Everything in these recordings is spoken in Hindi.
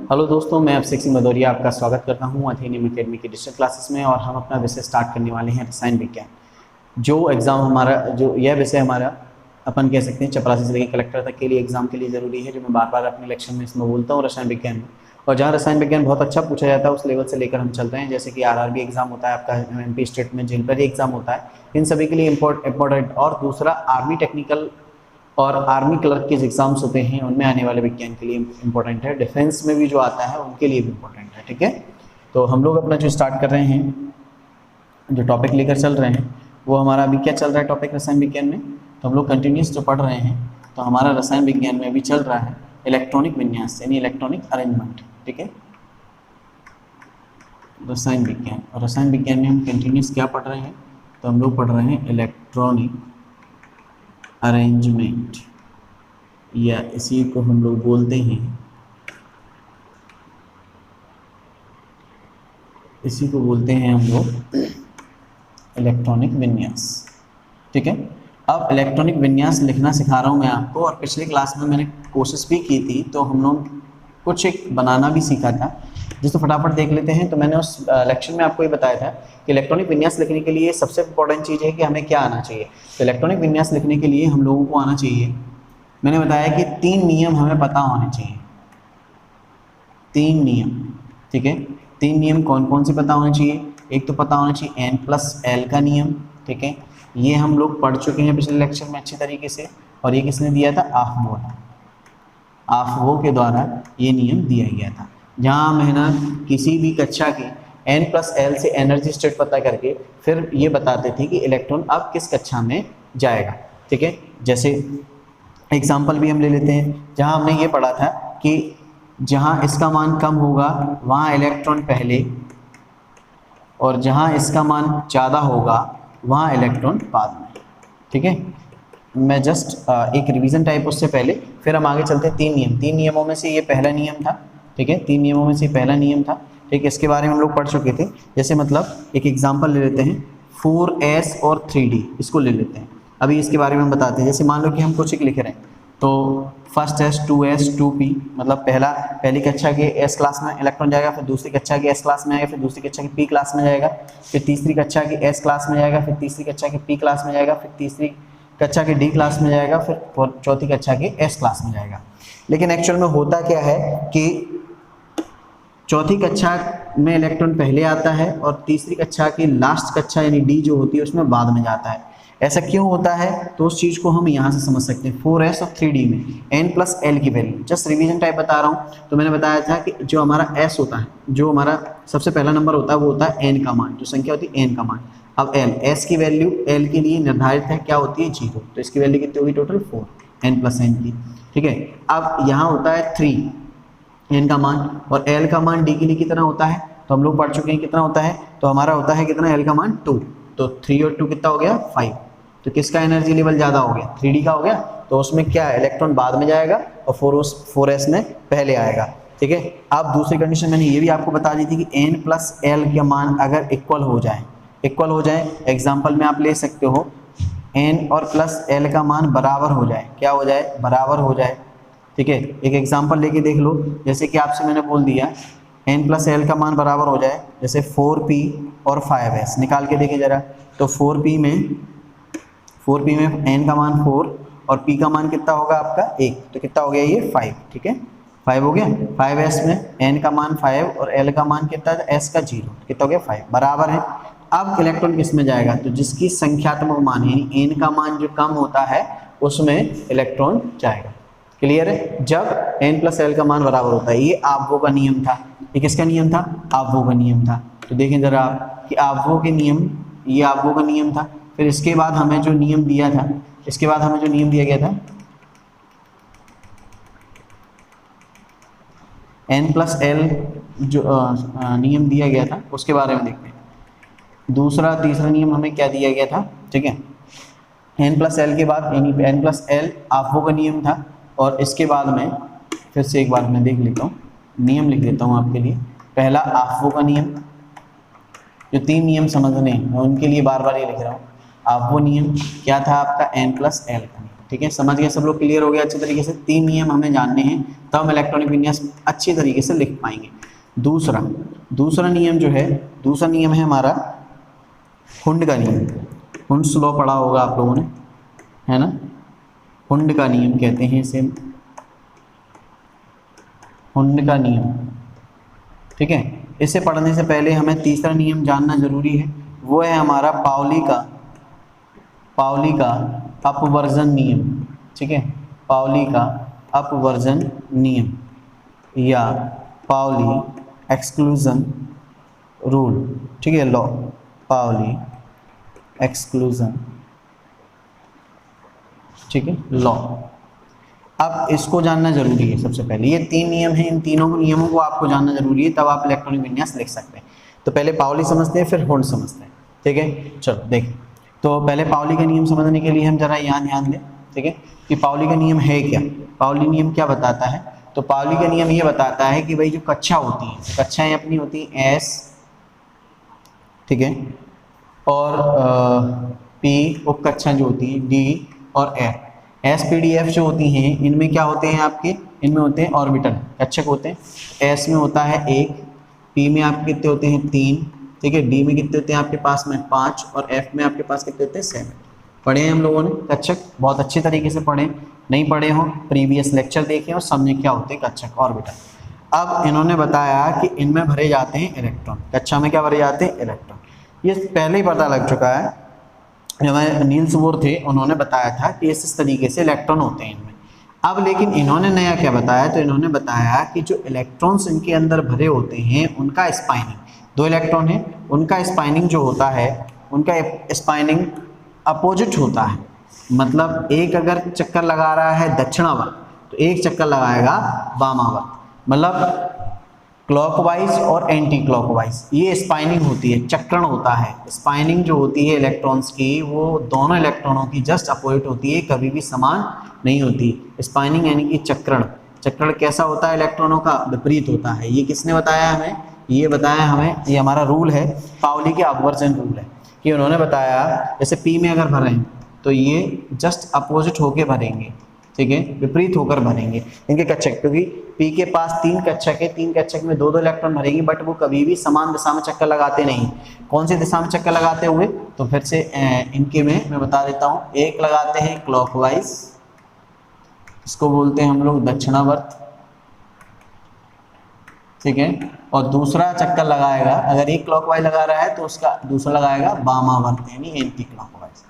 हेलो दोस्तों, मैं अभिषेक सिंह भदौरिया आपका स्वागत करता हूं अथेनियम एकेडमी की डिजिटल क्लासेस में। और हम अपना विषय स्टार्ट करने वाले हैं रसायन विज्ञान। जो यह विषय हमारा अपन कह सकते हैं चपरासी से लेकर कलेक्टर तक के लिए एग्जाम के लिए ज़रूरी है, जो मैं बार बार अपने लेक्चर में इसमें बोलता हूँ रसायन विज्ञान में। और जहाँ रसायन विज्ञान बहुत अच्छा पूछा जाता है उस लेवल से लेकर हम चल रहे हैं, जैसे कि आरआरबी एग्जाम होता है आपका, एमपी स्टेट में जेल एग्जाम होता है, इन सभी के लिए इम्पोर्टेंट। और दूसरा आर्मी टेक्निकल और आर्मी क्लर्क के एग्जाम्स होते हैं, उनमें आने वाले विज्ञान के लिए इंपॉर्टेंट है। डिफेंस में भी जो आता है उनके लिए भी इंपॉर्टेंट है। ठीक है, तो हम लोग अपना जो स्टार्ट कर रहे हैं, जो टॉपिक लेकर चल रहे हैं, वो हमारा अभी क्या चल रहा है टॉपिक रसायन विज्ञान में। तो हम लोग कंटिन्यूस जो पढ़ रहे हैं, तो हमारा रसायन विज्ञान में भी चल रहा है इलेक्ट्रॉनिक विन्यास यानी इलेक्ट्रॉनिक अरेंजमेंट। ठीक है, रसायन विज्ञान। और रसायन विज्ञान में हम कंटिन्यूस क्या पढ़ रहे हैं, तो हम लोग पढ़ रहे हैं इलेक्ट्रॉनिक अरेंजमेंट, या इसी को हम लोग बोलते हैं, इसी को बोलते हैं हम लोग इलेक्ट्रॉनिक विन्यास। ठीक है, अब इलेक्ट्रॉनिक विन्यास लिखना सिखा रहा हूँ मैं आपको। और पिछली क्लास में मैंने कोशिश भी की थी, तो हम लोग कुछ एक बनाना भी सीखा था, जिसको फटाफट देख लेते हैं। तो मैंने उस लेक्चर में आपको ये बताया था कि इलेक्ट्रॉनिक विन्यास लिखने के लिए सबसे इंपॉर्टेंट चीज़ है कि हमें क्या आना चाहिए। तो इलेक्ट्रॉनिक विन्यास लिखने के लिए हम लोगों को आना चाहिए, मैंने बताया कि 3 नियम हमें पता होने चाहिए। 3 नियम, ठीक है। 3 नियम कौन कौन से पता होने चाहिए? एक तो पता होना चाहिए N+L का नियम। ठीक है, ये हम लोग पढ़ चुके हैं पिछले लेक्चर में अच्छी तरीके से। और ये किसने दिया था? आफवो के द्वारा ये नियम दिया गया था, जहाँ मेहनत किसी भी कक्षा की N+L से एनर्जी स्टेट पता करके फिर ये बताते थे कि इलेक्ट्रॉन अब किस कक्षा में जाएगा। ठीक है, जैसे एग्जाम्पल भी हम ले लेते हैं, जहाँ हमने ये पढ़ा था कि जहाँ इसका मान कम होगा वहाँ इलेक्ट्रॉन पहले, और जहाँ इसका मान ज़्यादा होगा वहाँ इलेक्ट्रॉन बाद में। ठीक है, मैं जस्ट एक रिवीजन टाइप उससे पहले, फिर हम आगे चलते हैं। 3 नियम, 3 नियमों में से ये पहला नियम था। ठीक है, 3 नियमों में से पहला नियम था। ठीक है, इसके बारे में हम लोग पढ़ चुके थे। जैसे मतलब एक एग्जांपल ले लेते हैं, 4s और 3d, इसको ले लेते हैं। अभी इसके बारे में बताते हैं। जैसे मान लो कि हम कुछ एक लिख रहे हैं, तो फर्स्ट S 2s 2p, मतलब पहली कक्षा के S क्लास में इलेक्ट्रॉन जाएगा, फिर दूसरी कक्षा के S क्लास में आएगा, फिर दूसरी कक्षा के P क्लास में जाएगा, फिर तीसरी कक्षा के S क्लास में जाएगा, फिर तीसरी कक्षा के P क्लास में जाएगा, फिर तीसरी कक्षा के D क्लास में जाएगा, फिर चौथी कक्षा के S क्लास में जाएगा। लेकिन एक्चुअल में होता क्या है कि चौथी कक्षा में इलेक्ट्रॉन पहले आता है और तीसरी कक्षा की लास्ट कक्षा यानी D जो होती है उसमें बाद में जाता है। ऐसा क्यों होता है? तो उस चीज़ को हम यहाँ से समझ सकते हैं। 4s और 3d में N+L की वैल्यू, जस्ट रिवीजन टाइप बता रहा हूँ। तो मैंने बताया था कि जो हमारा S होता है, जो हमारा सबसे पहला नंबर होता है, वो होता है N का मान, जो संख्या होती है N का मान। अब S की वैल्यू L के लिए निर्धारित है, क्या होती है? 0। तो इसकी वैल्यू कितनी होगी? टोटल 4, N+N की। ठीक है, अब यहाँ होता है 3 N का मान, और L का मान D के लिए कितना होता है? तो हम लोग पढ़ चुके हैं कितना होता है। तो हमारा होता है कितना? L का मान 2। तो 3 और 2 कितना हो गया? 5। तो किसका एनर्जी लेवल ज़्यादा हो गया? 3d का हो गया। तो उसमें क्या है? इलेक्ट्रॉन बाद में जाएगा और 4s में पहले आएगा। ठीक है, अब दूसरी कंडीशन मैंने ये भी आपको बता दी थी कि N+L का मान अगर इक्वल हो जाए, एग्जाम्पल में आप ले सकते हो N और +L का मान बराबर हो जाए। क्या हो जाए? बराबर हो जाए। ठीक है, एक एग्जाम्पल लेके देख लो। जैसे कि आपसे मैंने बोल दिया N+L का मान बराबर हो जाए, जैसे 4p और 5s, निकाल के देखिए जरा। तो 4p में N का मान 4 और P का मान कितना होगा आपका? 1। तो कितना हो गया ये? 5। ठीक है, 5 हो गया। 5s में N का मान 5 और L का मान कितना है? S का 0। कितना हो गया? 5। बराबर है। अब इलेक्ट्रॉन किस में जाएगा? तो जिसकी संख्यात्मक मान यानी N का मान जो कम होता है उसमें इलेक्ट्रॉन जाएगा। क्लियर है? जब N+L का मान बराबर होता है। ये आफवो का नियम था। ये किसका नियम था? आफवो का नियम था। तो देखें जरा आप कि आफवो के नियम, ये आफवो का नियम था। फिर इसके बाद हमें जो नियम दिया गया था N+L जो नियम दिया गया था उसके बारे में देखते हैं। तीसरा नियम हमें क्या दिया गया था? ठीक है, N+L के बाद यानी N+L आफवो का नियम था। और इसके बाद में फिर से एक बार मैं देख लेता हूँ, नियम लिख लेता हूँ आपके लिए। पहला आफवो का नियम, जो 3 नियम समझने हैं उनके लिए बार बार ये लिख रहा हूँ। आफवो नियम क्या था आपका? N+L का नियम। ठीक है, समझ गए सब लोग, क्लियर हो गया अच्छे तरीके से। 3 नियम हमें जानने हैं तब हम इलेक्ट्रॉनिक विन्यास अच्छी तरीके से लिख पाएंगे। दूसरा नियम जो है, दूसरा नियम है हमारा हुंड का नियम। हुंड्स लॉ पढ़ा होगा आप लोगों ने, है ना। हुंड का नियम कहते हैं इसे, हुंड का नियम, ठीक है। इसे पढ़ने से पहले हमें तीसरा नियम जानना जरूरी है, वो है हमारा पाउली का अपवर्जन नियम, ठीक है। पाउली का अपवर्जन नियम या पाउली एक्सक्लूजन रूल, ठीक है, लॉ, पाउली एक्सक्लूजन, ठीक है, लॉ। अब इसको जानना जरूरी है सबसे पहले। ये 3 नियम हैं, इन तीनों नियमों को आपको जानना जरूरी है, तब आप इलेक्ट्रॉनिक विन्यास लिख सकते हैं। तो पहले पाउली समझते हैं, फिर हुंड समझते हैं, ठीक है। चलो देखें, तो पहले पाउली का नियम समझने के लिए हम जरा यहाँ ध्यान दें, ठीक है, कि पाउली का नियम है क्या। पाउली नियम क्या बताता है, तो पाउली का नियम ये बताता है कि भाई जो कक्षा होती है, कक्षाएँ अपनी होती हैं एस, ठीक है, और पी उप कक्षा जो होती है डी और F. S P D F जो होती हैं, इनमें क्या होते हैं आपके, इनमें होते हैं ऑर्बिटल कक्षक होते हैं। एस में होता है 1, पी में आपके कितने होते हैं 3, ठीक है, डी में कितने होते हैं आपके पास में 5 और एफ में आपके पास कितने होते हैं 7। पढ़े हैं हम लोगों ने कक्षक, बहुत अच्छे तरीके से पढ़े, नहीं पढ़े हो प्रीवियस लेक्चर देखें और समझे क्या होते हैं कक्षक ऑर्बिटल। अब इन्होंने बताया कि इनमें भरे जाते हैं इलेक्ट्रॉन, कक्षा में क्या भरे जाते हैं इलेक्ट्रॉन। ये पहले ही पता लग चुका है, हमारे नील्स बोर थे उन्होंने बताया था कि इस तरीके से इलेक्ट्रॉन होते हैं इनमें। अब लेकिन इन्होंने नया क्या बताया, तो इन्होंने बताया कि जो इलेक्ट्रॉन्स इनके अंदर भरे होते हैं उनका स्पाइनिंग, 2 इलेक्ट्रॉन है, उनका स्पाइनिंग जो होता है, उनका स्पाइनिंग अपोजिट होता है। मतलब एक अगर चक्कर लगा रहा है दक्षिणावर्त तो एक चक्कर लगाएगा वामावर्त, मतलब क्लॉकवाइज और एंटी क्लॉकवाइज, ये स्पाइनिंग होती है, चक्रण होता है। स्पाइनिंग जो होती है इलेक्ट्रॉन्स की, वो दोनों इलेक्ट्रॉनों की जस्ट अपोजिट होती है, कभी भी समान नहीं होती। स्पाइनिंग यानी कि चक्रण, चक्रण कैसा होता है इलेक्ट्रॉनों का, विपरीत होता है। ये किसने बताया हमें, ये बताया हमें, ये हमारा रूल है, पाउली के अपवर्जन रूल है, कि उन्होंने बताया जैसे पी में अगर भरें तो ये जस्ट अपोजिट होके भरेंगे, ठीक है, विपरीत होकर भरेंगे इनके कक्षक, क्योंकि पी के पास 3 कक्षक है, 3 कक्षक में 2-2 इलेक्ट्रॉन भरेंगे, बट वो कभी भी समान दिशा में चक्कर लगाते नहीं। कौन सी दिशा में चक्कर लगाते हुए, तो फिर से इनके में मैं बता देता हूँ, एक लगाते हैं क्लॉकवाइज, इसको बोलते हैं हम लोग दक्षिणावर्त, ठीक है, और दूसरा चक्कर लगाएगा, अगर एक क्लॉकवाइज लगा रहा है तो उसका दूसरा लगाएगा वामावर्त यानी एंटी क्लॉकवाइज।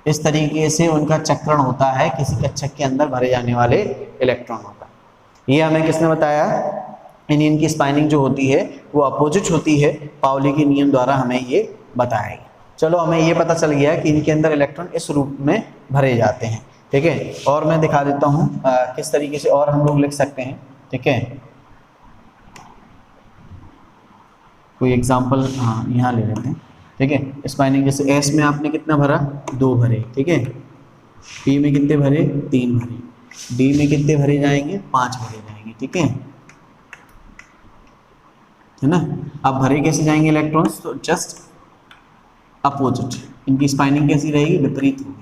इस तरीके से उनका चक्रण होता है किसी कक्षक के अंदर भरे जाने वाले इलेक्ट्रॉनों का। ये हमें किसने बताया, इनकी स्पाइनिंग जो होती है वो अपोजिट होती है, पाउली के नियम द्वारा हमें ये बताया गया। चलो हमें ये पता चल गया कि इनके अंदर इलेक्ट्रॉन इस रूप में भरे जाते हैं, ठीक है। और मैं दिखा देता हूँ किस तरीके से और हम लोग लिख सकते हैं, ठीक है। कोई एग्जाम्पल हाँ यहाँ ले लेते हैं, ठीक है। स्पाइनिंग जैसे एस में आपने कितना भरा, 2 भरे, ठीक है, पी में कितने भरे, 3 भरे, डी में कितने भरे जाएंगे, 5 भरे जाएंगे, ठीक है ना। अब भरे कैसे जाएंगे इलेक्ट्रॉन्स, तो जस्ट अपोजिट, इनकी स्पाइनिंग कैसी रहेगी, विपरीत होगी,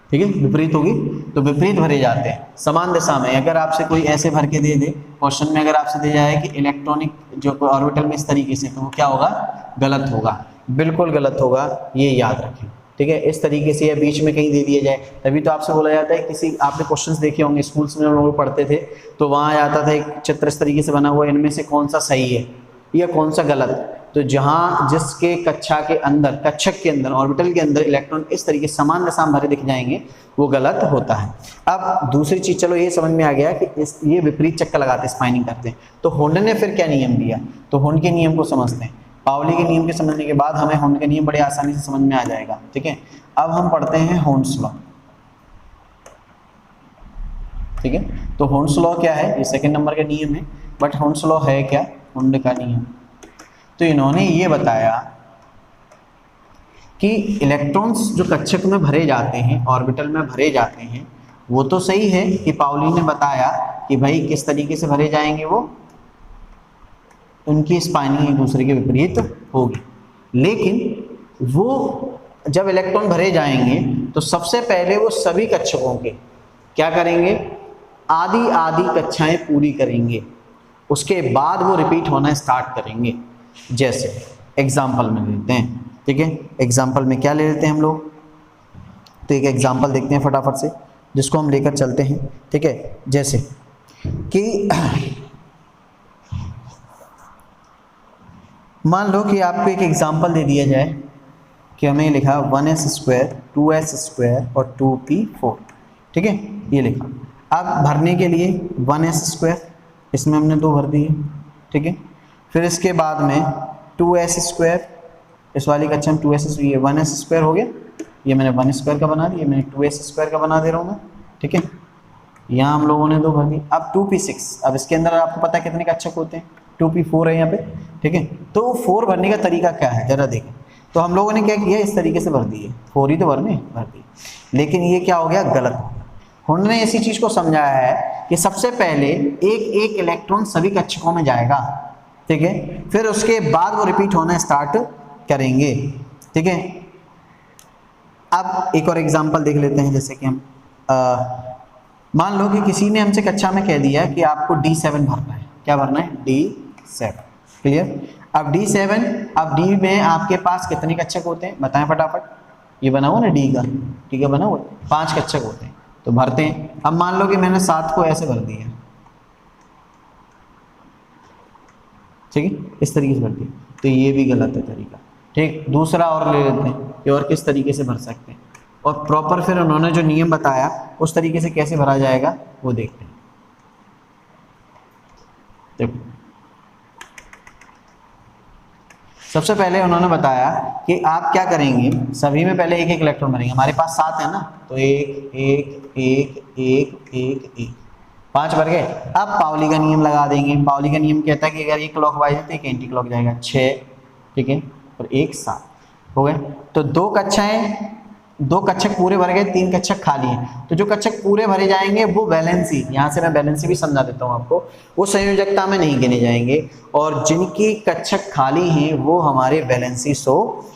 ठीक है, विपरीत होगी, तो विपरीत भरे जाते हैं समान दिशा में। अगर आपसे कोई ऐसे भर के दे दे क्वेश्चन में, अगर आपसे दे जाए कि इलेक्ट्रॉनिक जो ऑर्बिटल में इस तरीके से, तो वो क्या होगा, गलत होगा, बिल्कुल गलत होगा, ये याद रखें, ठीक है। इस तरीके से या बीच में कहीं दे दिया जाए, तभी तो आपसे बोला जाता है, किसी आपने क्वेश्चंस देखे होंगे स्कूल्स में हम लोग पढ़ते थे, तो वहाँ आता था एक चित्र इस तरीके से बना हुआ, इनमें से कौन सा सही है या कौन सा गलत। तो जहाँ जिसके कक्षा के अंदर, कक्षक के अंदर, ऑर्बिटल के अंदर इलेक्ट्रॉन इस तरीके समान दिशा में भरे दिख जाएंगे, वो गलत होता है। अब दूसरी चीज, चलो ये समझ में आ गया कि ये विपरीत चक्कर लगाते हैं, स्पाइनिंग करते हैं। तो हुंड ने फिर क्या नियम दिया, तो हुंड के नियम को समझते हैं। पाउली के नियम के समझने के बाद हमें हुंड के नियम बड़े आसानी से समझ में आ जाएगा, ठीक है। अब हम पढ़ते हैं हुंड्स लॉ, ठीक है। तो हुंड्स लॉ क्या है, ये 2nd नंबर का नियम है, बट हुंड्स लॉ है क्या, हुंड का नियम। तो इन्होंने ये बताया कि इलेक्ट्रॉन्स जो कक्षक में भरे जाते हैं, ऑर्बिटल में भरे जाते हैं, वो तो सही है कि पाउली ने बताया कि भाई किस तरीके से भरे जाएंगे, वो उनकी स्पाइनिंग एक दूसरे के विपरीत होगी। लेकिन वो जब इलेक्ट्रॉन भरे जाएंगे तो सबसे पहले वो सभी कक्षकों के क्या करेंगे, आधी आधी कक्षाएं पूरी करेंगे, उसके बाद वो रिपीट होना स्टार्ट करेंगे। जैसे एग्जाम्पल में लेते हैं, ठीक है, एग्जाम्पल में क्या ले लेते हैं हम लोग, तो एक एग्जाम्पल देखते हैं फटाफट से जिसको हम लेकर चलते हैं, ठीक है। जैसे कि मान लो कि आपको एक एग्जाम्पल दे दिया जाए कि हमें लिखा 1s², 2s² और 2p4, ठीक है, ये लिखा। अब भरने के लिए 1s², इसमें हमने 2 भर दिए, ठीक है। फिर इसके बाद में 2s², इस वाली कक्षा में 2s, ये 1s² हो गया, ये मैंने 1² का बना दिया, मैंने 2s² का बना दे रहा हूँ मैं, ठीक है। यहाँ हम लोगों ने 2 भर दी। अब 2p6, अब इसके अंदर आपको पता है कितने कक्षक होते हैं, 2p4 है यहाँ पे, ठीक है। तो 4 भरने का तरीका क्या है जरा देखें। तो हम लोगों ने क्या किया, इस तरीके से भर दिए, 4 ही तो भर दी, लेकिन ये क्या हो गया, गलत हो गया। उन्होंने इसी चीज को समझाया है कि सबसे पहले एक इलेक्ट्रॉन सभी कक्षकों में जाएगा, ठीक है, फिर उसके बाद वो रिपीट होना स्टार्ट करेंगे, ठीक है। अब एक और एग्जांपल देख लेते हैं, जैसे कि हम मान लो कि किसी ने हमसे कक्षा में कह दिया कि आपको D7 भरना है, क्या भरना है, D7, क्लियर। अब D7, अब D में आपके पास कितने कक्षक होते हैं बताएं फटाफट, ये बना हुआ ना D का, ठीक है, बना हुआ 5 कक्षक होते हैं, तो भरते हैं। अब मान लो कि मैंने 7 को ऐसे भर दिया, ठीक है, इस तरीके से भर दिया, तो ये भी गलत है तरीका, ठीक। दूसरा और ले लेते हैं कि और किस तरीके से भर सकते हैं, और प्रॉपर फिर उन्होंने जो नियम बताया उस तरीके से कैसे भरा जाएगा वो देखते हैं। देखो, सबसे पहले उन्होंने बताया कि आप क्या करेंगे, सभी में पहले एक इलेक्ट्रॉन भरेंगे। हमारे पास 7 है ना, तो 1 1 1 1 1 1 5 भर गए। अब पाउली का नियम लगा देंगे। पाउली का नियम कहता है कि अगर एक क्लॉकवाइज है तो एक एंटी क्लॉक जाएगा, 6, ठीक है, और 1 7 हो गए। तो 2 कक्षक पूरे भर गए, 3 कक्षक खाली हैं। तो जो कक्षक पूरे भरे जाएंगे वो वैलेंसी, यहाँ से मैं वैलेंसी भी समझा देता हूँ आपको, वो संयोजकता में नहीं गिने जाएंगे, और जिनकी कक्षक खाली हैं वो हमारे वैलेंसी शो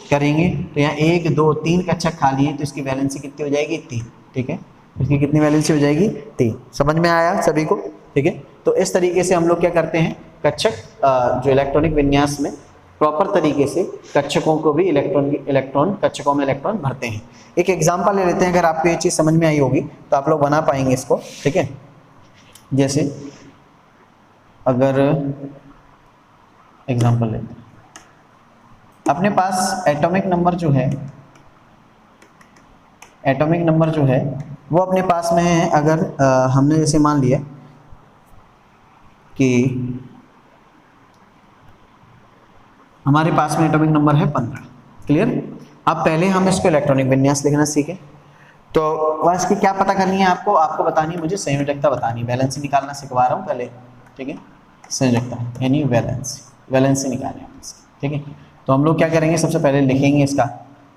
करेंगे। तो यहाँ 1 2 3 कक्षक खाली है, तो इसकी वैलेंसी कितनी हो जाएगी, 3, ठीक है। इसकी कितनी वैलेंसी हो जाएगी, 3। समझ में आया सभी को, ठीक है। तो इस तरीके से हम लोग क्या करते हैं, कक्षक जो इलेक्ट्रॉनिक विन्यास में प्रॉपर तरीके से कक्षकों को भी इलेक्ट्रॉन कक्षकों में इलेक्ट्रॉन भरते हैं। एक एग्जांपल ले लेते हैं, अगर आपको ये चीज़ समझ में आई होगी तो आप लोग बना पाएंगे इसको, ठीक है। जैसे अगर एग्जांपल लेते हैं, अपने पास एटॉमिक नंबर जो है वो अपने पास में है। अगर हमने जैसे मान लिया कि हमारे पास में एटॉमिक नंबर है 15, क्लियर। अब पहले हम इसको इलेक्ट्रॉनिक विन्यास लिखना सीखें, तो वह इसकी क्या पता करनी है आपको बतानी है, मुझे संयोजकता बतानी, वैलेंसी निकालना सिखवा रहा हूँ पहले, ठीक है। संयोजकता यानी वैलेंसी निकालनी है इसकी, ठीक है। तो हम लोग क्या करेंगे, सबसे पहले लिखेंगे इसका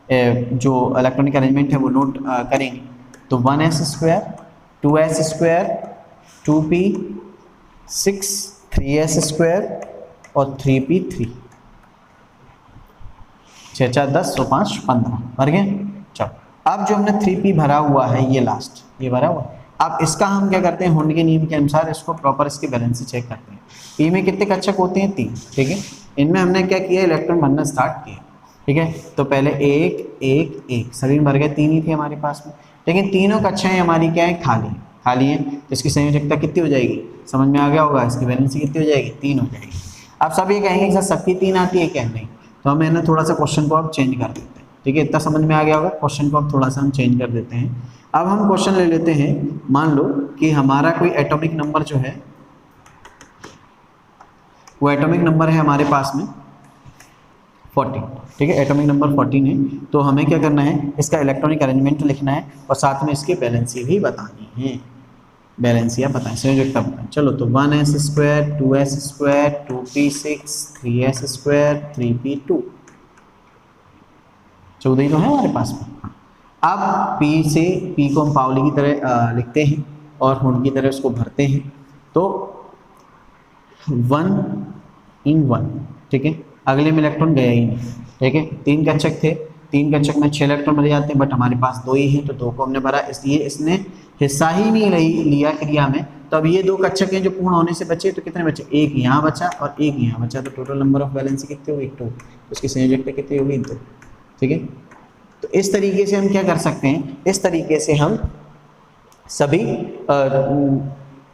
जो इलेक्ट्रॉनिक अरेंजमेंट है वो नोट करेंगे। तो 1s², 2s², 2p6, 3s² और 3p3, 6 4 10 और 5 15 भर गए। चलो, अब जो हमने 3p भरा हुआ है, ये लास्ट ये भरा हुआ है, अब इसका हम क्या करते हैं, हुंड के नियम के अनुसार इसको प्रॉपर इसकी बैलेंस चेक करते हैं। पी में कितने कक्षक होते हैं, 3, ठीक है। इनमें हमने क्या किया, इलेक्ट्रॉन भरना स्टार्ट किया, ठीक है। तो पहले 1 1 1 सभी में भर गए, 3 ही थी हमारे पास में, लेकिन तीनों कक्षाएं हमारी क्या है, खाली है। तो इसकी संयोजकता कितनी हो जाएगी, समझ में आ गया होगा, इसकी वैलेंसी कितनी हो जाएगी, 3 हो जाएगी। अब सब ये कहेंगे कि सर सबकी 3 आती है क्या, नहीं, तो हम ना थोड़ा सा क्वेश्चन को अब चेंज कर देते हैं, ठीक है। इतना समझ में आ गया होगा, क्वेश्चन को अब थोड़ा सा हम चेंज कर देते हैं। अब हम क्वेश्चन ले लेते हैं, मान लो कि हमारा कोई एटॉमिक नंबर जो है वो एटॉमिक नंबर है हमारे पास में 14, ठीक है, एटॉमिक नंबर 14 है। तो हमें क्या करना है, इसका इलेक्ट्रॉनिक अरेंजमेंट लिखना है और साथ में इसकी बैलेंसी भी बतानी है, बैलेंसियाँ बताएं, संयोजकता बताएं। चलो, तो 1s², 2s², 2p6, 3s², 3p2, 14 ही तो है हमारे पास में। अब p को हम पाउली की तरह लिखते हैं और हुंड की तरह उसको भरते हैं। तो 1 in 1, ठीक है, अगले में इलेक्ट्रॉन गया ही नहीं, ठीक है। 3 कक्षक थे 3 कक्षक में 6 इलेक्ट्रॉन भरे जाते हैं, बट हमारे पास 2 ही हैं, तो 2 को हमने भरा, इसलिए इसने हिस्सा ही नहीं लिया क्रिया में। तो अब ये 2 कक्षक हैं जो पूर्ण होने से बचे, तो कितने बचे, 1 यहाँ बचा और 1 यहाँ बचा, तो टोटल नंबर ऑफ वैलेंसी कितनी होगी, 2। उसकी संयोजकता कितनी होगी, 2। ठीक है, तो इस तरीके से हम क्या कर सकते हैं, इस तरीके से हम सभी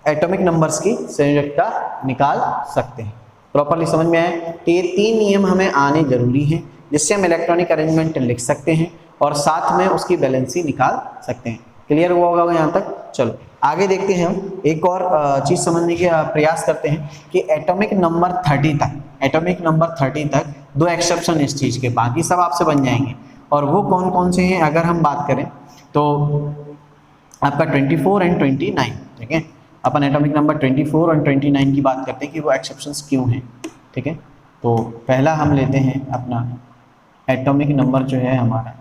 एटॉमिक नंबर्स की संयोजकता निकाल सकते हैं। प्रॉपरली समझ में आया? तो ये 3 नियम हमें आने जरूरी हैं, जिससे हम इलेक्ट्रॉनिक अरेंजमेंट लिख सकते हैं और साथ में उसकी वैलेंसी निकाल सकते हैं। क्लियर हुआ होगा यहाँ तक? चलो आगे देखते हैं, हम एक और चीज़ समझने के प्रयास करते हैं कि एटॉमिक नंबर 30 तक 2 एक्सेप्शन इस चीज़ के, बाकी सब आपसे बन जाएंगे। और वो कौन कौन से हैं, अगर हम बात करें तो आपका 24 एंड 29। ठीक है, अपन एटॉमिक नंबर 24 और 29 की बात करते हैं कि वो एक्सेप्शंस क्यों हैं। ठीक है, तो पहला हम लेते हैं अपना एटॉमिक नंबर जो है हमारा,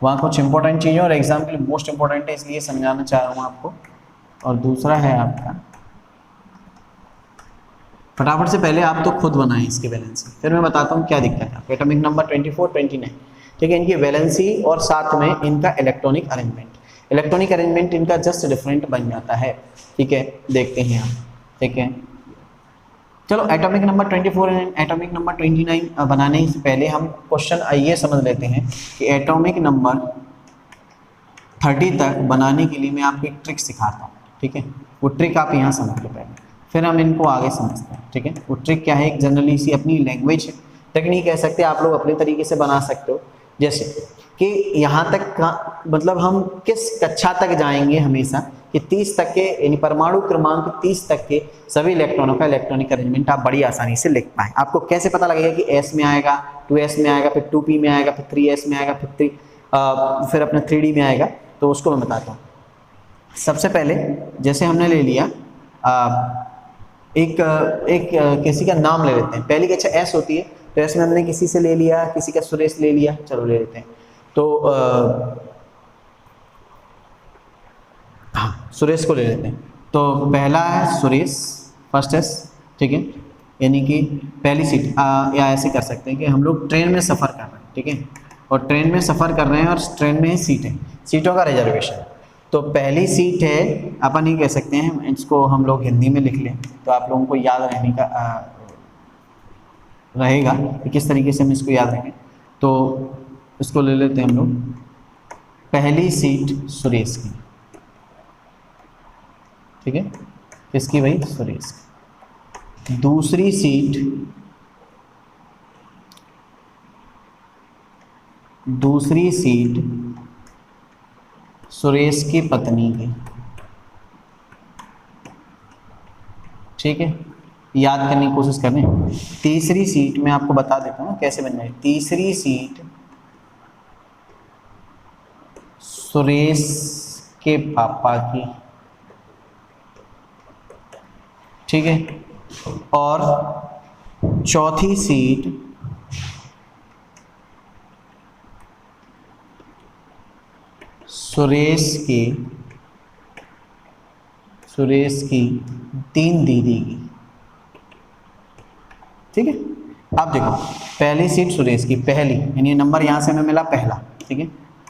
वहाँ कुछ इंपॉर्टेंट चीज़ें और एग्जाम के लिए मोस्ट इंपॉर्टेंट है, इसलिए समझाना चाह रहा हूँ आपको। और दूसरा है आपका, फटाफट से पहले आप तो खुद बनाएं इसकी वैलेंसी, फिर मैं बताता हूँ क्या दिक्कत है। एटॉमिक नंबर 24, 29, ठीक है, इनकी वैलेंसी और साथ में इनका इलेक्ट्रॉनिक अरेंजमेंट इनका जस्ट डिफरेंट बन जाता है। ठीक है, देखते हैं हम। ठीक है, चलो atomic number 24 and atomic number 29 बनाने से पहले हम क्वेश्चन ये समझ लेते हैं कि एटॉमिक नंबर 30 तक बनाने के लिए मैं आपको एक ट्रिक सिखाता हूँ। ठीक है, वो ट्रिक आप यहाँ समझ लो पहले, फिर हम इनको आगे समझते हैं। ठीक है, वो ट्रिक क्या है, एक जनरली सी अपनी लैंग्वेज टेक्निक कह सकते हैं, आप लोग अपने तरीके से बना सकते हो। जैसे कि यहाँ तक का मतलब हम किस कक्षा तक जाएंगे हमेशा कि 30 तक के, यानी परमाणु क्रमांक 30 तक के सभी इलेक्ट्रॉनों का इलेक्ट्रॉनिक अरेंजमेंट आप बड़ी आसानी से लिख पाएँ। आपको कैसे पता लगेगा कि S में आएगा, 2S में आएगा, फिर 2P में आएगा, फिर 3S में आएगा, फिर अपना 3D में आएगा, तो उसको मैं बताता हूँ। सबसे पहले जैसे हमने ले लिया एक किसी का नाम ले लेते हैं, पहली कक्षा S होती है, तो S में हमने किसी से ले लिया, किसी का सुरेश ले लिया, चलो ले लेते हैं। तो हाँ, सुरेश को ले लेते हैं। तो पहला है सुरेश, फर्स्ट एस। ठीक है, यानी कि पहली सीट, या ऐसे कर सकते हैं कि हम लोग ट्रेन में सफ़र कर रहे हैं। ठीक है, और ट्रेन में सफ़र कर रहे हैं और ट्रेन में सीटों का रिजर्वेशन। तो पहली सीट है, अपन ये कह सकते हैं, इसको हम लोग हिंदी में लिख लें तो आप लोगों को याद रहने का रहेगा कि किस तरीके से हम इसको याद रखें। तो इसको ले लेते हैं हम लोग, पहली सीट सुरेश की। ठीक है, किसकी भाई, सुरेश की। दूसरी सीट सुरेश की पत्नी की। ठीक है, याद करने की कोशिश करें। तीसरी सीट मैं आपको बता देता हूँ कैसे बन जाए। तीसरी सीट सुरेश के पापा की। ठीक है, और चौथी सीट सुरेश की 3 दीदी की। ठीक है, अब देखो पहली सीट सुरेश की, पहली यानी नंबर यहाँ से हमें मिला पहला। ठीक है,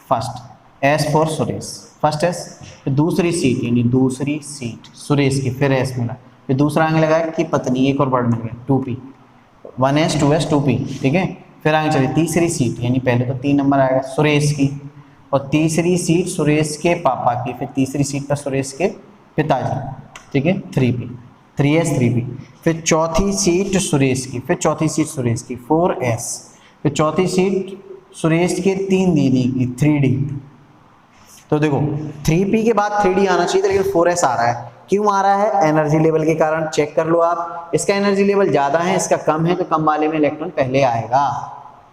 first, S for Suresh, first S. फिर दूसरी सीट यानी दूसरी सीट सुरेश की, फिर एस मिला। फिर दूसरा आगे लगाया कि पत्नी, एक और वर्ड मिल गया 2P, 1S 2S 2P। ठीक है, फिर आगे चलिए तीसरी सीट, यानी पहले तो 3 नंबर आएगा सुरेश की, और तीसरी सीट सुरेश के पापा की, फिर तीसरी सीट पर सुरेश के पिताजी। ठीक है, 3P, 3S 3P। फिर चौथी सीट सुरेश की, फिर चौथी सीट सुरेश की 4S। फिर चौथी सीट सुरेश के 3 दीदी की 3D। तो देखो 3P के बाद 3D आना चाहिए था, लेकिन 4S आ रहा है। क्यों आ रहा है? एनर्जी लेवल के कारण। चेक कर लो आप, इसका एनर्जी लेवल ज़्यादा है, इसका कम है, तो कम वाले में इलेक्ट्रॉन पहले आएगा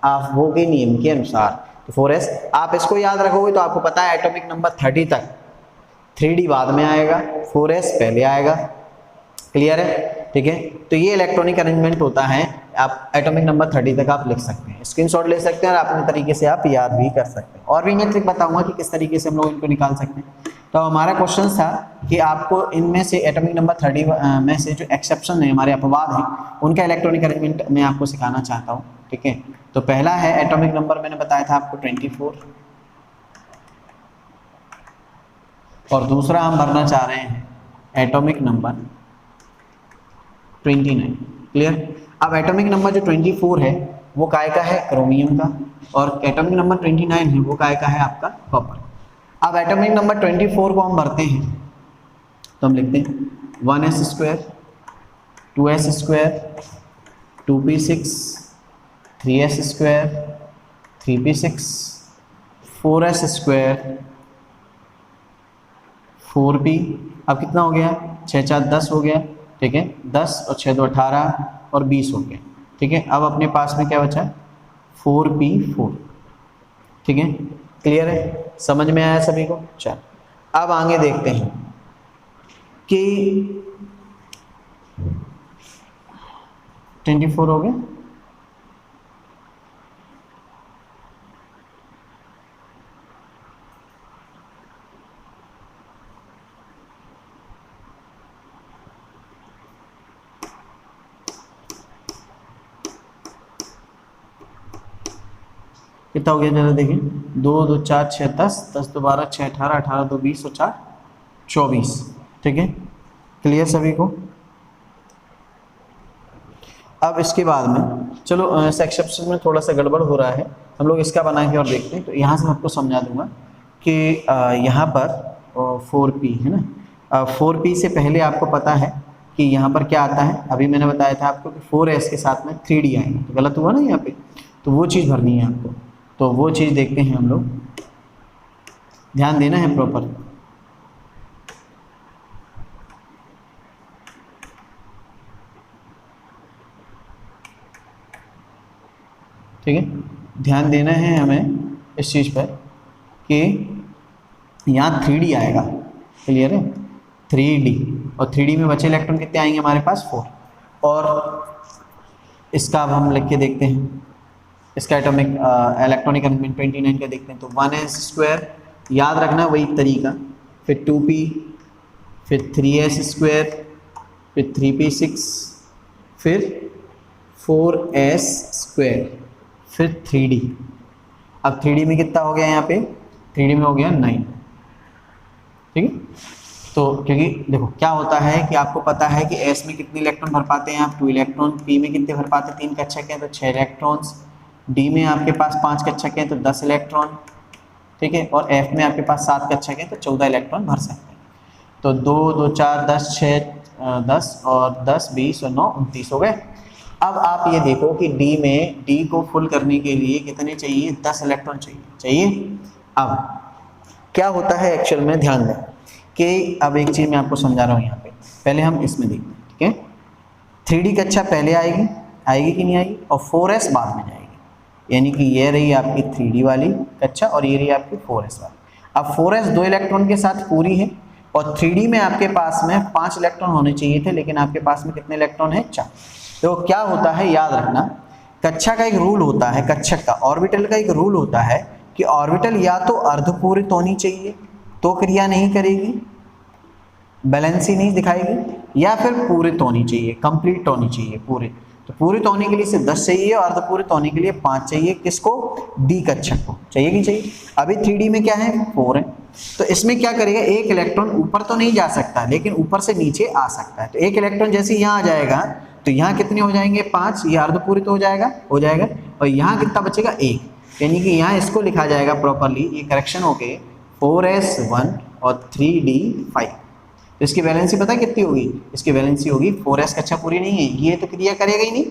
आप वो के नियम के अनुसार। तो 4S आप इसको याद रखोगे तो आपको पता है एटॉमिक नंबर 30 तक 3D बाद में आएगा, 4S पहले आएगा। क्लियर है? ठीक है, तो ये इलेक्ट्रॉनिक अरेंजमेंट होता है। आप एटॉमिक नंबर 30 तक आप लिख सकते हैं, स्क्रीनशॉट ले सकते हैं और अपने तरीके से आप याद भी कर सकते हैं। और भी मैं ट्रिक बताऊंगा कि किस तरीके से हम लोग इनको निकाल सकते हैं। तो हमारा क्वेश्चन था कि आपको इनमें से एटॉमिक नंबर 30 में से जो एक्सेप्शन है, हमारे अपवाद हैं, उनका इलेक्ट्रॉनिक अरेंजमेंट मैं आपको सिखाना चाहता हूँ। ठीक है। तो पहला है एटॉमिक नंबर, मैंने बताया था आपको 24, और दूसरा हम भरना चाह रहे हैं एटॉमिक नंबर 29। क्लियर। अब एटॉमिक नंबर जो 24 है वो काय का है, क्रोमियम का, और एटॉमिक नंबर 29 है वो काय का है, आपका कॉपर। अब एटॉमिक नंबर 24 को हम भरते हैं तो हम लिखते हैं 1s², 2s², 2p6, 3s², 3p6, 4s², 4p। अब कितना हो गया, 6 4 10 हो गया, ठीक है, 10 और 6 2 18 और 20 हो गया, ठीक है। अब अपने पास में क्या बचा, 4p4, ठीक है। क्लियर है, समझ में आया सभी को। चल अब आगे देखते हैं कि 24 हो गया, कितना हो गया जरा देखिए, 2 2 4 6 10, 10 2 12, 6 18, 18 2 20 और 4 24, ठीक है। क्लियर सभी को। अब इसके बाद में चलो सेक्शन में थोड़ा सा गड़बड़ हो रहा है, हम लोग इसका बना के और देखते हैं। तो यहाँ से मैं आपको समझा दूंगा कि यहाँ पर 4p है ना, 4p से पहले आपको पता है कि यहाँ पर क्या आता है, अभी मैंने बताया था आपको कि 4s के साथ में 3d आएगा, तो गलत हुआ ना यहाँ पे, तो वो चीज़ भरनी है आपको। तो वो चीज़ देखते हैं हम लोग, ध्यान देना है प्रॉपर। ठीक है, ध्यान देना है हमें इस चीज़ पर कि यहाँ 3d आएगा, क्लियर है, 3d, और 3d में बचे इलेक्ट्रॉन कितने आएंगे हमारे पास, 4। और इसका अब हम लिख के देखते हैं, इसका एटॉमिक इलेक्ट्रॉनिक अरेंजमेंट 29 का देखते हैं। तो 1s², याद रखना वही तरीका, फिर 2p, फिर 3s², फिर 3p6, फिर 4s², फिर 3d। अब 3d में कितना हो गया यहाँ पे, 3d में हो गया 9, ठीक है। तो क्योंकि देखो क्या होता है कि आपको पता है कि s में कितने इलेक्ट्रॉन भर पाते हैं आप, 2 इलेक्ट्रॉन, p में कितने भर पाते हैं, 3 कक्षक हैं तो 6 इलेक्ट्रॉन्स, d में आपके पास 5 कक्षक हैं तो 10 इलेक्ट्रॉन, ठीक है, और f में आपके पास 7 कक्षक हैं तो 14 इलेक्ट्रॉन भर सकते हैं। तो 2 2 4 10 6 10 और 10 20 और 9 29 हो गए। अब आप ये देखो कि D को फुल करने के लिए कितने चाहिए, 10 इलेक्ट्रॉन चाहिए। अब क्या होता है एक्चुअल में, ध्यान दें कि अब एक चीज़ मैं आपको समझा रहा हूँ यहाँ पे, पहले हम इसमें देखते हैं, ठीक है। 3D कक्षा पहले आएगी कि नहीं आएगी, और 4s बाद में जाएगी, यानी कि ये रही आपकी 3D वाली कक्षा और ये रही आपकी 4s वाली। अब 4s 2 इलेक्ट्रॉन के साथ पूरी है, और 3D में आपके पास में 5 इलेक्ट्रॉन होने चाहिए थे, लेकिन आपके पास में कितने इलेक्ट्रॉन है, 4। तो क्या होता है, याद रखना, कक्षा का एक रूल होता है, कक्षक का, ऑर्बिटल का एक रूल होता है कि ऑर्बिटल या तो अर्धपूरित होनी चाहिए तो क्रिया नहीं करेगी, बैलेंसी नहीं दिखाएगी, या फिर पूरित होनी चाहिए, कंप्लीट होनी चाहिए, पूरित। तो पूरित होने के लिए सिर्फ 10 चाहिए और अर्धपूरित होने के लिए 5 चाहिए, किसको, डी कक्षक को, चाहिए कि चाहिए। अभी 3D में क्या है, 4 है, तो इसमें क्या करेगा, एक इलेक्ट्रॉन ऊपर तो नहीं जा सकता लेकिन ऊपर से नीचे आ सकता है। तो एक इलेक्ट्रॉन जैसे यहाँ आ जाएगा तो यहाँ कितने हो जाएंगे, 5, ये अर्धपूरित हो जाएगा, और यहाँ कितना बचेगा, 1, यानी कि यहाँ इसको लिखा जाएगा प्रॉपरली, ये करेक्शन हो गए 4s1 और 3d5। तो इसकी वैलेंसी पता है कितनी होगी, इसकी वैलेंसी होगी 4s कक्षा पूरी नहीं है, ये तो क्रिया करेगा ही नहीं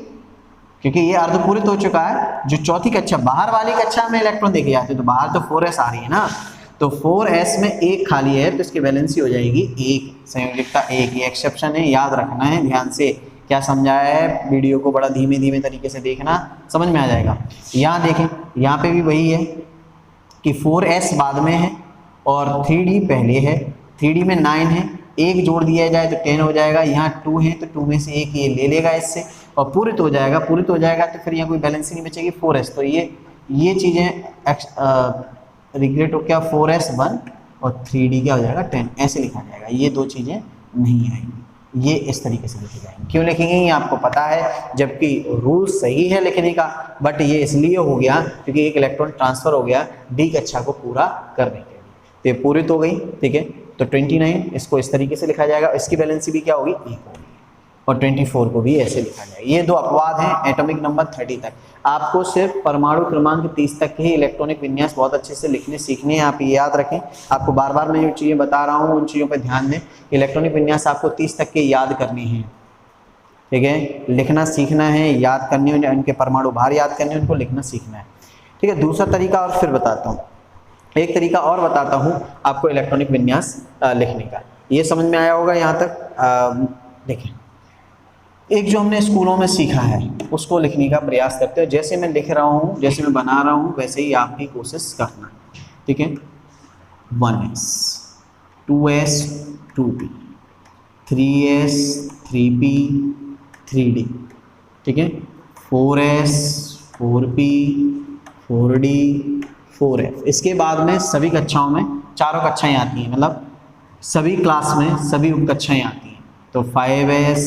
क्योंकि ये अर्धपूरित हो चुका है। जो चौथी कक्षा बाहर वाली कक्षा में इलेक्ट्रॉन देखे जाते हैं तो बाहर तो 4s आ रही है ना, तो 4s में 1 खाली है तो इसकी वैलेंसी हो जाएगी 1, संयोजकता 1। ये एक्सेप्शन है, याद रखना है ध्यान से। क्या समझाया है, वीडियो को बड़ा धीमे धीमे तरीके से देखना, समझ में आ जाएगा। यहाँ देखें, यहाँ पे भी वही है कि 4s बाद में है और 3d पहले है, 3d में 9 है, 1 जोड़ दिया जाए तो 10 हो जाएगा, यहाँ 2 है तो 2 में से 1 ये ले लेगा इससे और पूरित हो जाएगा तो फिर यहाँ कोई बैलेंस नहीं बचेगी 4s। तो ये चीज़ें रिग्रेट हो क्या, 4s1 और 3d क्या हो जाएगा 10, ऐसे लिखा जाएगा, ये दो चीज़ें नहीं आएंगी। ये इस तरीके से लिखे जाएंगे। क्यों लिखेंगे ये आपको पता है, जबकि रूल सही है लिखने का, बट ये इसलिए हो गया क्योंकि एक इलेक्ट्रॉन ट्रांसफर हो गया डी कक्षा को पूरा करने के लिए। तो ये पूरी तो हो गई, ठीक है। तो 29 इसको इस तरीके से लिखा जाएगा, इसकी वैलेंसी भी क्या होगी, 1 होगी, और 24 को भी ऐसे लिखा जाएगा। ये 2 अपवाद हैं एटॉमिक नंबर 30 तक। आपको सिर्फ परमाणु क्रमांक 30 तक के ही इलेक्ट्रॉनिक विन्यास बहुत अच्छे से लिखने सीखने हैं, आप ये याद रखें। आपको बार बार मैं जो चीज़ें बता रहा हूँ उन चीज़ों पर ध्यान दें। इलेक्ट्रॉनिक विन्यास आपको 30 तक के याद करनी है, ठीक है, लिखना सीखना है, याद करनी है, उनके परमाणु भार याद करने, उनको लिखना सीखना है, ठीक है। दूसरा तरीका और फिर बताता हूँ, एक तरीका और बताता हूँ आपको इलेक्ट्रॉनिक विन्यास लिखने का। ये समझ में आया होगा यहाँ तक। देखिए, एक जो हमने स्कूलों में सीखा है उसको लिखने का प्रयास करते हो। जैसे मैं लिख रहा हूँ, जैसे मैं बना रहा हूँ, वैसे ही आप भी कोशिश करना, ठीक है। 1s 2s 2p 3s 3p 3d, ठीक है, 4s 4p 4d 4f। इसके बाद में सभी कक्षाओं में चारों कक्षाएं आती हैं, मतलब सभी क्लास में सभी उप कक्षाएं आती हैं। तो 5s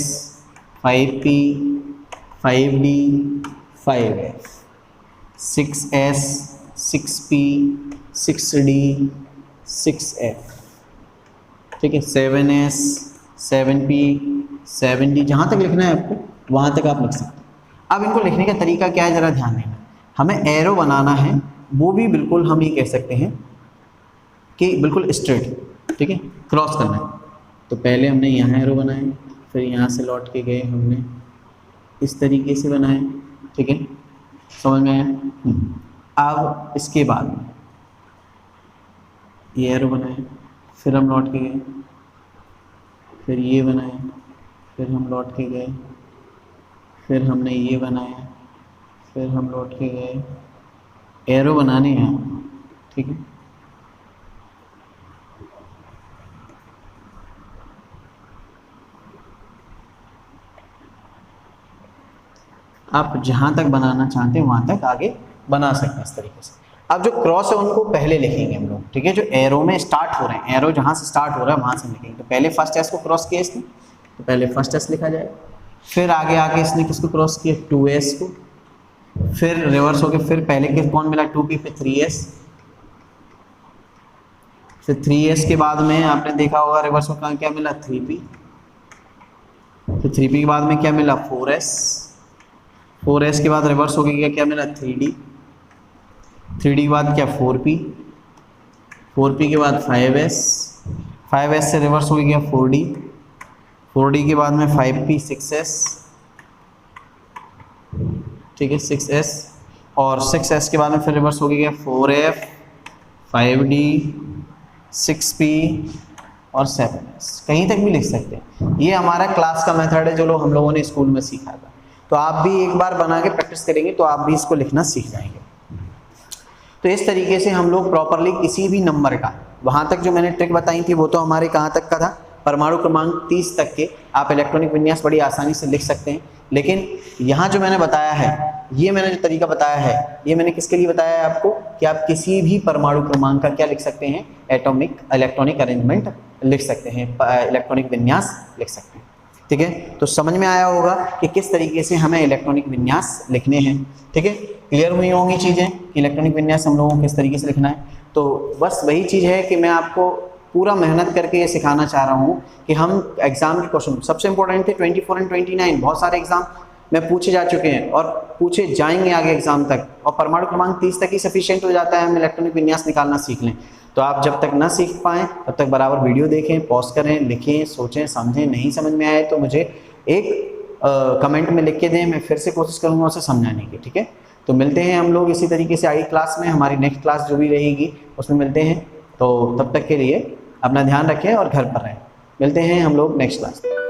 5p 5d 5f 6s 6p 6d 6f, ठीक है, 7s 7p 7d, जहाँ तक लिखना है आपको वहाँ तक आप लिख सकते हैं। अब इनको लिखने का तरीका क्या है, ज़रा ध्यान देना। हमें एरो बनाना है, वो भी बिल्कुल हम ये कह सकते हैं कि बिल्कुल स्ट्रेट, ठीक है, क्रॉस करना है। तो पहले हमने यहाँ एरो बनाए, फिर यहाँ से लौट के गए, हमने इस तरीके से बनाए, ठीक है, समझ में आया। अब इसके बाद ये एरो बनाए, फिर हम लौट के गए, फिर ये बनाए, फिर हम लौट के गए, फिर हमने ये बनाया, फिर हम लौट के गए। एरो बनाने हैं, ठीक है। आप जहाँ तक बनाना चाहते हैं वहाँ तक आगे बना सकते हैं इस तरीके से। अब जो क्रॉस है उनको पहले लिखेंगे हम लोग, ठीक है, जो एरो में स्टार्ट हो रहे हैं, एरो जहाँ से स्टार्ट हो रहा है वहाँ से लिखेंगे। तो पहले फर्स्ट एस को क्रॉस किया इसने, तो पहले फर्स्ट एस लिखा जाएगा, फिर आगे आके इसने किसको क्रॉस किया, 2s को, फिर रिवर्स हो गया, फिर पहले के कौन मिला 2p, फिर 3s, फिर 3s के बाद में आपने देखा होगा रिवर्स हो क्या मिला 3p, फिर 3p के बाद में क्या मिला 4s, 4s के बाद रिवर्स हो गया क्या मिला 3d, 3d के बाद क्या 4p, 4p के बाद 5s, 5s से रिवर्स हो गया 4d, 4d के बाद में 5p 6s, ठीक है 6s, और 6s के बाद में फिर रिवर्स हो गया 4f 5d 6p और 7s। कहीं तक भी लिख सकते हैं। ये हमारा क्लास का मेथड है जो हम लोगों ने स्कूल में सीखा था। तो आप भी एक बार बना के प्रैक्टिस करेंगे तो आप भी इसको लिखना सीख जाएंगे। तो इस तरीके से हम लोग प्रॉपरली किसी भी नंबर का, वहाँ तक जो मैंने ट्रिक बताई थी वो तो हमारे कहाँ तक का था, परमाणु क्रमांक 30 तक के आप इलेक्ट्रॉनिक विन्यास बड़ी आसानी से लिख सकते हैं। लेकिन यहाँ जो मैंने बताया है, ये मैंने जो तरीका बताया है, ये मैंने किसके लिए बताया है आपको, कि आप किसी भी परमाणु क्रमांक का क्या लिख सकते हैं, एटॉमिक इलेक्ट्रॉनिक अरेंजमेंट लिख सकते हैं, इलेक्ट्रॉनिक विन्यास लिख सकते हैं। ठीक है, तो समझ में आया होगा कि किस तरीके से हमें इलेक्ट्रॉनिक विन्यास लिखने हैं। ठीक है, क्लियर हुई होंगी चीज़ें कि इलेक्ट्रॉनिक विन्यास हम लोगों को किस तरीके से लिखना है। तो बस वही चीज़ है कि मैं आपको पूरा मेहनत करके ये सिखाना चाह रहा हूँ कि हम एग्जाम के क्वेश्चन सबसे इंपॉर्टेंट थे 24 और 29, बहुत सारे एग्जाम में पूछे जा चुके हैं और पूछे जाएंगे आगे एग्जाम तक, और परमाणु क्रमांक 30 तक ही सफिशिएंट हो जाता है हम इलेक्ट्रॉनिक विन्यास निकालना सीख लें। तो आप जब तक ना सीख पाएँ तब तक बराबर वीडियो देखें, पॉज करें, लिखें, सोचें, समझें। नहीं समझ में आए तो मुझे एक कमेंट में लिख के दें, मैं फिर से कोशिश करूँगा उसे समझाने की। ठीक है, तो मिलते हैं हम लोग इसी तरीके से आगे क्लास में, हमारी नेक्स्ट क्लास जो भी रहेगी उसमें मिलते हैं। तो तब तक के लिए अपना ध्यान रखें और घर पर रहें। मिलते हैं हम लोग नेक्स्ट क्लास में।